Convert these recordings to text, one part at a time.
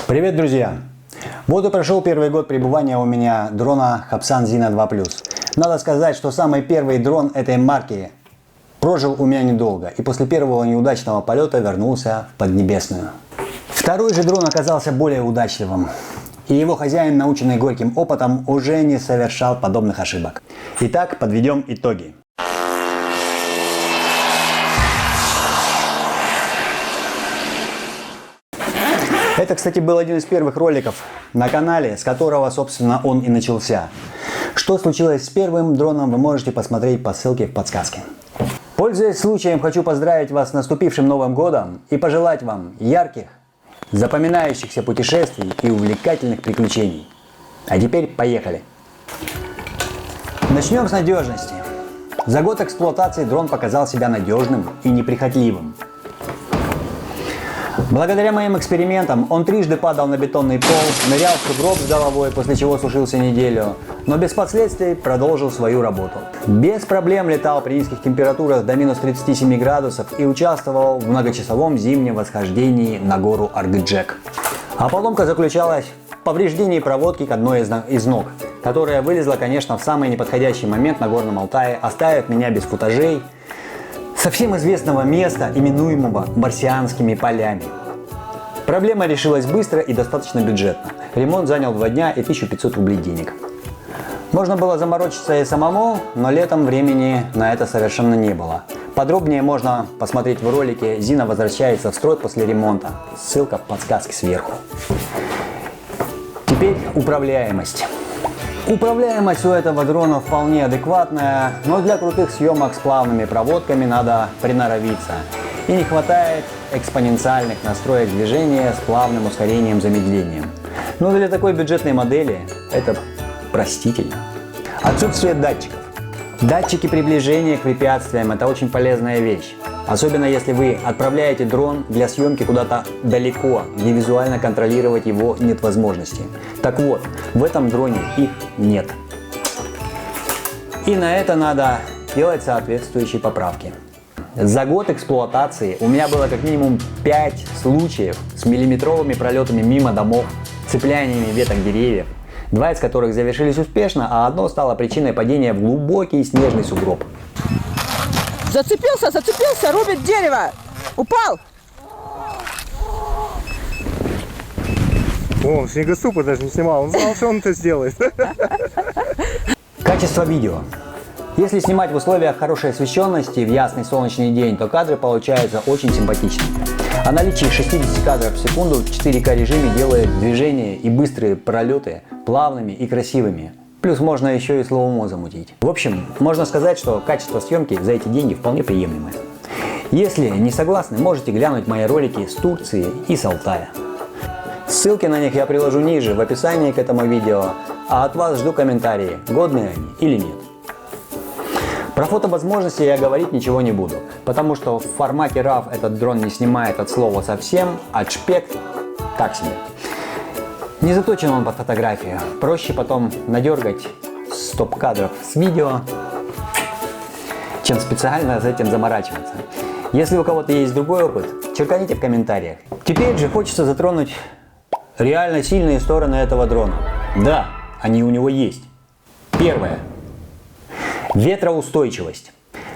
Привет, друзья! Вот и прошел первый год пребывания у меня дрона Hapsan Zino 2+. Надо сказать, что самый первый дрон этой марки прожил у меня недолго и после первого неудачного полета вернулся в Поднебесную. Второй же дрон оказался более удачливым, и его хозяин, наученный горьким опытом, уже не совершал подобных ошибок. Итак, подведем итоги. Это, кстати, был один из первых роликов на канале, с которого, собственно, он и начался. Что случилось с первым дроном, вы можете посмотреть по ссылке в подсказке. Пользуясь случаем, хочу поздравить вас с наступившим Новым годом и пожелать вам ярких, запоминающихся путешествий и увлекательных приключений. А теперь поехали! Начнем с надежности. За год эксплуатации дрон показал себя надежным и неприхотливым. Благодаря моим экспериментам он трижды падал на бетонный пол, нырял в сугроб с головой, после чего сушился неделю, но без последствий продолжил свою работу. Без проблем летал при низких температурах до минус 37 градусов и участвовал в многочасовом зимнем восхождении на гору Аргыджек. А поломка заключалась в повреждении проводки к одной из ног, которая вылезла, конечно, в самый неподходящий момент на Горном Алтае, оставив меня без футажей со всем известного места, именуемого Марсианскими полями. Проблема решилась быстро и достаточно бюджетно. Ремонт занял 2 дня и 1500 рублей денег. Можно было заморочиться и самому, но летом времени на это совершенно не было. Подробнее можно посмотреть в ролике «Зина возвращается в строй после ремонта». Ссылка в подсказке сверху. Теперь управляемость. Управляемость у этого дрона вполне адекватная, но для крутых съемок с плавными проводками надо приноровиться. И не хватает экспоненциальных настроек движения с плавным ускорением-замедлением. Но для такой бюджетной модели это простительно. Отсутствие датчиков. Датчики приближения к препятствиям – это очень полезная вещь. Особенно если вы отправляете дрон для съемки куда-то далеко, где визуально контролировать его нет возможности. Так вот, в этом дроне их нет. И на это надо делать соответствующие поправки. За год эксплуатации у меня было как минимум 5 случаев с миллиметровыми пролетами мимо домов, цепляниями веток деревьев, 2 из которых завершились успешно, а одно стало причиной падения в глубокий снежный сугроб. Зацепился, рубит дерево! Упал! О, снегоступа даже не снимал, он знал, что он это сделает. Качество видео. Если снимать в условиях хорошей освещенности в ясный солнечный день, то кадры получаются очень симпатичными. А наличие 60 кадров в секунду в 4К режиме делает движения и быстрые пролеты плавными и красивыми. Плюс можно еще и слоумо замутить. В общем, можно сказать, что качество съемки за эти деньги вполне приемлемое. Если не согласны, можете глянуть мои ролики с Турции и с Алтая. Ссылки на них я приложу ниже в описании к этому видео, а от вас жду комментарии, годные они или нет. Про фотовозможности я говорить ничего не буду, потому что в формате RAW этот дрон не снимает от слова совсем, а JPEG так себе. Не заточен он под фотографию, проще потом надергать стоп-кадров с видео, чем специально с этим заморачиваться. Если у кого-то есть другой опыт, черканите в комментариях. Теперь же хочется затронуть реально сильные стороны этого дрона. Да, они у него есть. Первое. Ветроустойчивость.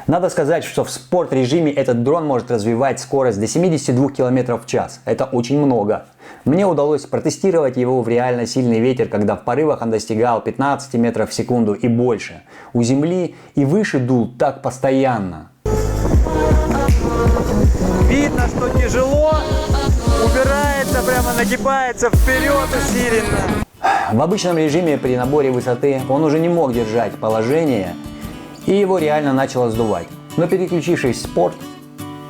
Надо сказать, что в спорт-режиме этот дрон может развивать скорость до 72 км в час. Это очень много. Мне удалось протестировать его в реально сильный ветер, когда в порывах он достигал 15 метров в секунду и больше. У земли и выше дул так постоянно. Видно, что тяжело, убирается, прямо нагибается вперед усиленно. В обычном режиме при наборе высоты он уже не мог держать положение, и его реально начало сдувать. Но переключившись в спорт,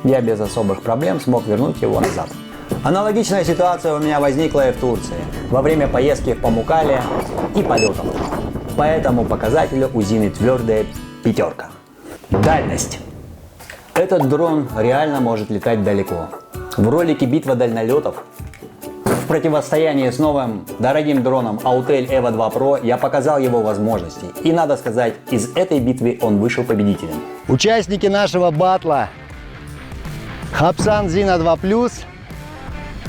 я без особых проблем смог вернуть его назад. Аналогичная ситуация у меня возникла и в Турции, во время поездки в Памуккале и полетов. По этому показателю у Зины твердая 5. Дальность. Этот дрон реально может летать далеко. В ролике «Битва дальнолетов» в противостоянии с новым дорогим дроном Autel Evo 2 Pro я показал его возможности. И надо сказать, из этой битвы он вышел победителем. Участники нашего батла Hapsan Zino 2+,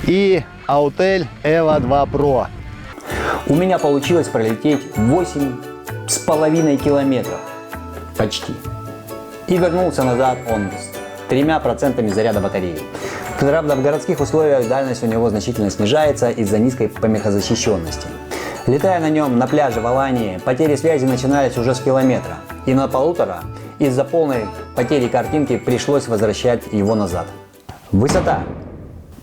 и Autel EVO 2 Pro. У меня получилось пролететь 8,5 километров. Почти. И вернулся назад он с 3% заряда батареи. Правда, в городских условиях дальность у него значительно снижается из-за низкой помехозащищенности. Летая на нем на пляже в Алании, потери связи начинались уже с километра. И на 1,5 из-за полной потери картинки пришлось возвращать его назад. Высота.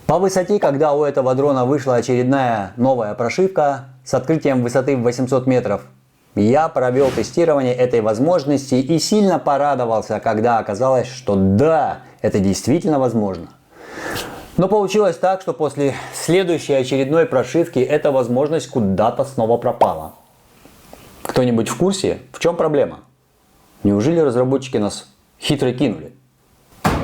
По высоте, когда у этого дрона вышла очередная новая прошивка с открытием высоты в 800 метров, я провел тестирование этой возможности и сильно порадовался, когда оказалось, что да, это действительно возможно. Но получилось так, что после следующей очередной прошивки эта возможность куда-то снова пропала. Кто-нибудь в курсе, в чем проблема? Неужели разработчики нас хитро кинули?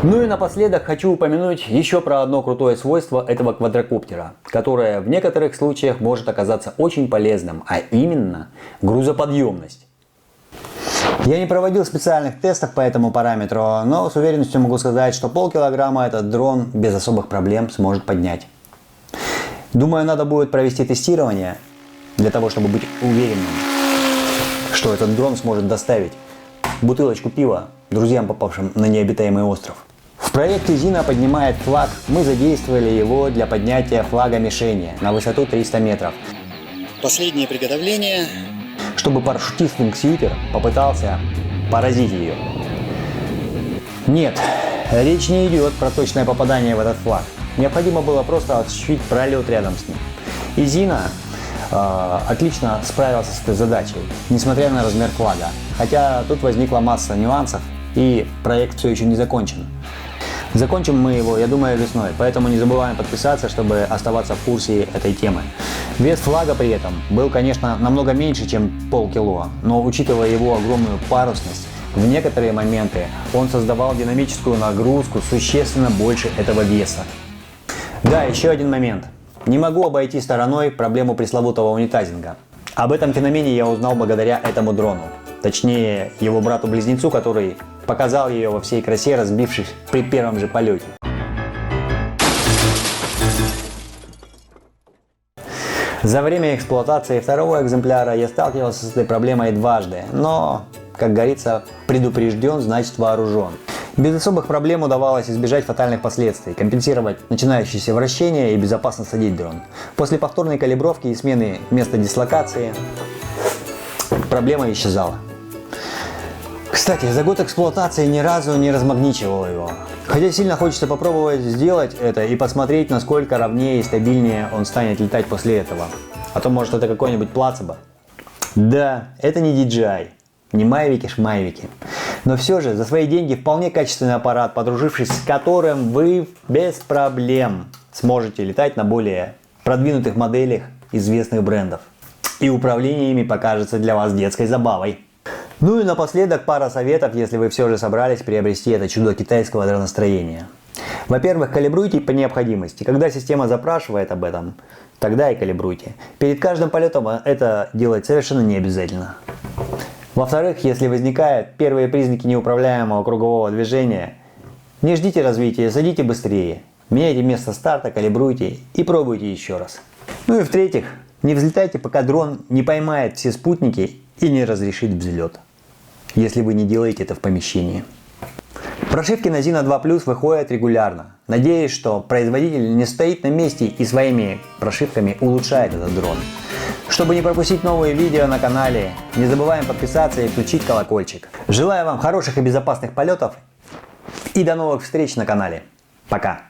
Ну и напоследок хочу упомянуть еще про одно крутое свойство этого квадрокоптера, которое в некоторых случаях может оказаться очень полезным, а именно грузоподъемность. Я не проводил специальных тестов по этому параметру, но с уверенностью могу сказать, что полкилограмма этот дрон без особых проблем сможет поднять. Думаю, надо будет провести тестирование для того, чтобы быть уверенным, что этот дрон сможет доставить бутылочку пива друзьям, попавшим на необитаемый остров. В проекте Зина поднимает флаг, мы задействовали его для поднятия флага мишени на высоту 300 метров. Последнее приготовление, чтобы парашютист Wingsuiter попытался поразить ее. Нет, речь не идет про точное попадание в этот флаг. Необходимо было просто осуществить пролет рядом с ним. И Зина отлично справился с этой задачей, несмотря на размер флага. Хотя тут возникла масса нюансов, и проект все еще не закончен. Закончим мы его, я думаю, весной, поэтому не забываем подписаться, чтобы оставаться в курсе этой темы. Вес флага при этом был, конечно, намного меньше, чем полкило, но учитывая его огромную парусность, в некоторые моменты он создавал динамическую нагрузку существенно больше этого веса. Да, еще один момент. Не могу обойти стороной проблему пресловутого унитазинга. Об этом феномене я узнал благодаря этому дрону. Точнее, его брату-близнецу, который показал ее во всей красе, разбившись при первом же полете. За время эксплуатации второго экземпляра я сталкивался с этой проблемой дважды, но, как говорится, предупрежден, значит вооружен. Без особых проблем удавалось избежать фатальных последствий, компенсировать начинающееся вращение и безопасно садить дрон. После повторной калибровки и смены места дислокации проблема исчезала. Кстати, за год эксплуатации ни разу не размагничивал его. Хотя сильно хочется попробовать сделать это и посмотреть, насколько ровнее и стабильнее он станет летать после этого. А то может это какой-нибудь плацебо. Да, это не DJI, не майвики-шмайвики. Но все же за свои деньги вполне качественный аппарат, подружившись с которым вы без проблем сможете летать на более продвинутых моделях известных брендов. И управление ими покажется для вас детской забавой. Ну и напоследок пара советов, если вы все же собрались приобрести это чудо китайского дроностроения. Во-первых, калибруйте по необходимости. Когда система запрашивает об этом, тогда и калибруйте. Перед каждым полетом это делать совершенно не обязательно. Во-вторых, если возникают первые признаки неуправляемого кругового движения, не ждите развития, садите быстрее. Меняйте место старта, калибруйте и пробуйте еще раз. Ну и в-третьих, не взлетайте, пока дрон не поймает все спутники и не разрешит взлет, если вы не делаете это в помещении. Прошивки на Zino 2 Plus выходят регулярно. Надеюсь, что производитель не стоит на месте и своими прошивками улучшает этот дрон. Чтобы не пропустить новые видео на канале, не забываем подписаться и включить колокольчик. Желаю вам хороших и безопасных полетов и до новых встреч на канале. Пока!